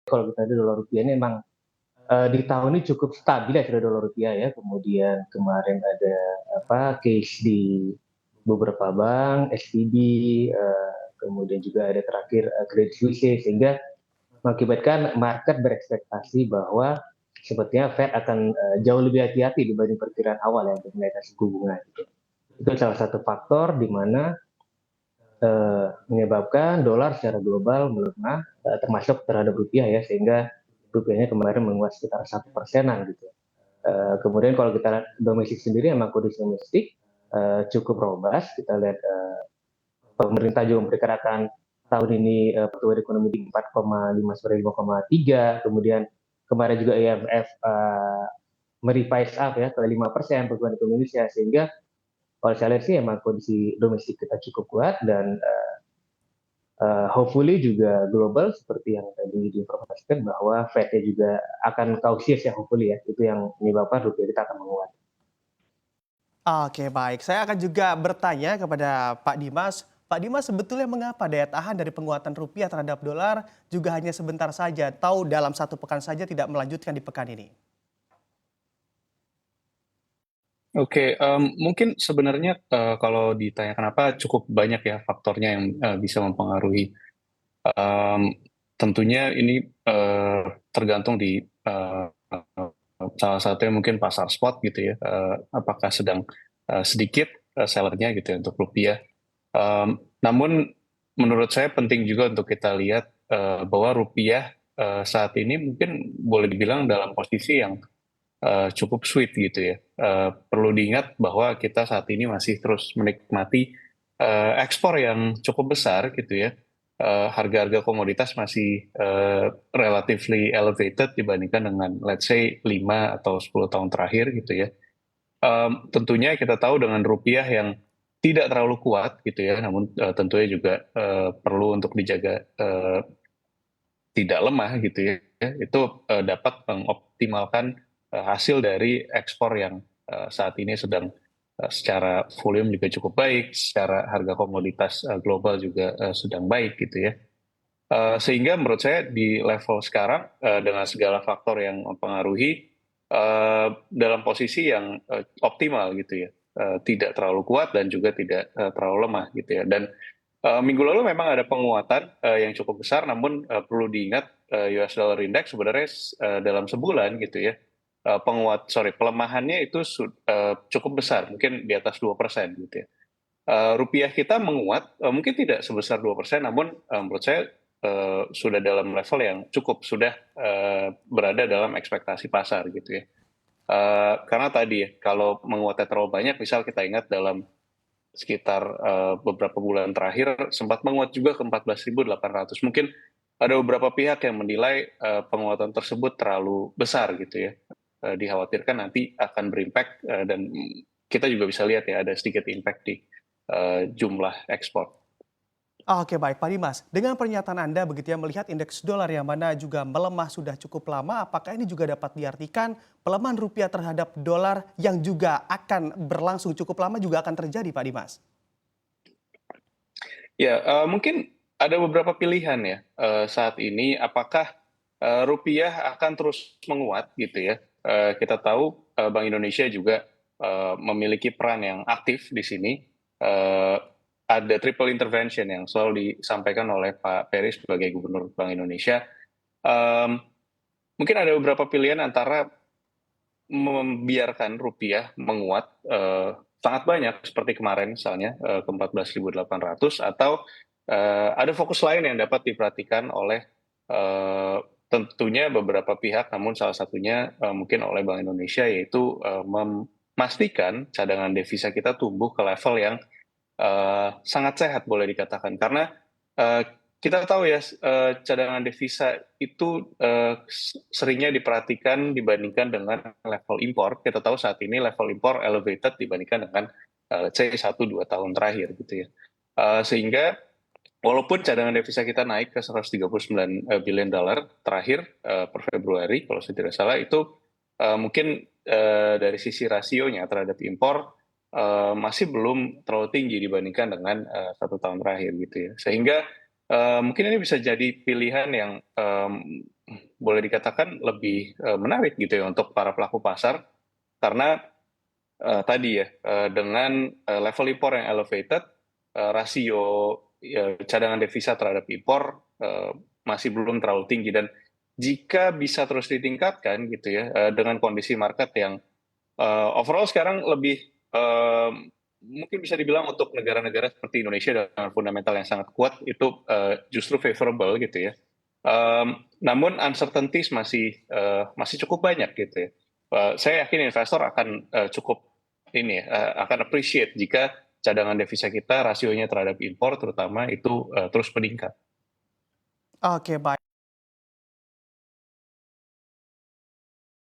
kalau kita lihat dolar rupiah ini memang di tahun ini cukup stabil ya kira dolar rupiah ya. Kemudian kemarin ada case di beberapa bank, SVB, kemudian juga ada terakhir Credit Suisse, sehingga mengakibatkan market berekspektasi bahwa sepertinya Fed akan jauh lebih hati-hati dibanding perkiraan awal ya untuk menaikkan suku bunga gitu. Itu salah satu faktor di mana menyebabkan dolar secara global melemah, termasuk terhadap rupiah ya, sehingga rupiahnya kemarin menguat sekitar 1%-an gitu. Kemudian kalau kita lihat domestik sendiri, emang kondisi domestik cukup robust. Kita lihat pemerintah juga memperkirakan tahun ini pertumbuhan ekonomi di 4,5 sampai 5,3. Kemudian kemarin juga IMF merevise up ya ke 5% pertumbuhan ekonomi Indonesia, sehingga kalau saya lihat sih emang kondisi domestik kita cukup kuat, dan hopefully juga global seperti yang tadi diinformasikan bahwa Fed-nya juga akan cautious ya, hopefully ya, itu yang menyebabkan rupiah kita akan menguat. Oke, baik. Saya akan juga bertanya kepada Pak Dimas. Pak Dimas, sebetulnya mengapa daya tahan dari penguatan rupiah terhadap dolar juga hanya sebentar saja, atau dalam satu pekan saja tidak melanjutkan di pekan ini? Oke, mungkin sebenarnya, kalau ditanya kenapa, cukup banyak ya faktornya yang, bisa mempengaruhi. Mmm, Tentunya ini, tergantung di, salah satunya mungkin pasar spot gitu ya, apakah sedang, sedikit, seller-nya gitu ya untuk rupiah. Namun menurut saya penting juga untuk kita lihat, bahwa rupiah, saat ini mungkin boleh dibilang dalam posisi yang cukup sweet gitu ya. Perlu diingat bahwa kita saat ini masih terus menikmati ekspor yang cukup besar gitu ya. Harga-harga komoditas masih relatively elevated dibandingkan dengan let's say 5 atau 10 tahun terakhir gitu ya. Tentunya kita tahu dengan rupiah yang tidak terlalu kuat gitu ya, namun tentunya juga perlu untuk dijaga tidak lemah gitu ya, itu dapat mengoptimalkan hasil dari ekspor yang saat ini sedang secara volume juga cukup baik, secara harga komoditas global juga sedang baik gitu ya. Sehingga menurut saya di level sekarang dengan segala faktor yang mempengaruhi dalam posisi yang optimal gitu ya, tidak terlalu kuat dan juga tidak terlalu lemah gitu ya. Dan minggu lalu memang ada penguatan yang cukup besar, namun perlu diingat US Dollar Index sebenarnya dalam sebulan gitu ya, pelemahannya itu cukup besar, mungkin di atas 2% gitu ya. Rupiah kita menguat, mungkin tidak sebesar 2%, namun menurut saya sudah dalam level yang cukup, sudah berada dalam ekspektasi pasar gitu ya. Karena tadi ya, kalau menguatnya terlalu banyak, misal kita ingat dalam sekitar beberapa bulan terakhir sempat menguat juga ke 14.800. Mungkin ada beberapa pihak yang menilai penguatan tersebut terlalu besar gitu ya. Dikhawatirkan nanti akan berimpact dan kita juga bisa lihat ya ada sedikit impact di jumlah ekspor. Oke, baik Pak Dimas. Dengan pernyataan Anda begitu ya, melihat indeks dolar yang mana juga melemah sudah cukup lama, apakah ini juga dapat diartikan pelemahan rupiah terhadap dolar yang juga akan berlangsung cukup lama juga akan terjadi, Pak Dimas? Ya, mungkin ada beberapa pilihan ya saat ini. Apakah rupiah akan terus menguat gitu ya? Kita tahu Bank Indonesia juga memiliki peran yang aktif di sini. Eh, ada triple intervention yang selalu disampaikan oleh Pak Peri sebagai Gubernur Bank Indonesia. Em, Mungkin ada beberapa pilihan antara membiarkan rupiah menguat sangat banyak seperti kemarin misalnya ke 14.800, atau ada fokus lain yang dapat diperhatikan oleh tentunya beberapa pihak, namun salah satunya mungkin oleh Bank Indonesia, yaitu memastikan cadangan devisa kita tumbuh ke level yang sangat sehat boleh dikatakan, karena uh, kita tahu ya cadangan devisa itu seringnya diperhatikan dibandingkan dengan level impor. Kita tahu saat ini level impor elevated dibandingkan dengan let's say 1-2 tahun terakhir gitu ya. Sehingga walaupun cadangan devisa kita naik ke 139 billion dollar terakhir per Februari kalau saya tidak salah, itu mungkin dari sisi rasionya terhadap impor masih belum terlalu tinggi dibandingkan dengan 1 tahun terakhir gitu ya. Sehingga mungkin ini bisa jadi pilihan yang boleh dikatakan lebih menarik gitu ya untuk para pelaku pasar karena tadi ya dengan level impor yang elevated, rasio cadangan devisa terhadap impor masih belum terlalu tinggi dan jika bisa terus ditingkatkan gitu ya dengan kondisi market yang overall sekarang lebih mungkin bisa dibilang untuk negara-negara seperti Indonesia dengan fundamental yang sangat kuat itu justru favorable gitu ya. Namun uncertainties masih cukup banyak gitu ya. Saya yakin investor akan cukup ini ya, akan appreciate jika cadangan devisa kita rasionya terhadap impor terutama itu terus meningkat. Oke, baik.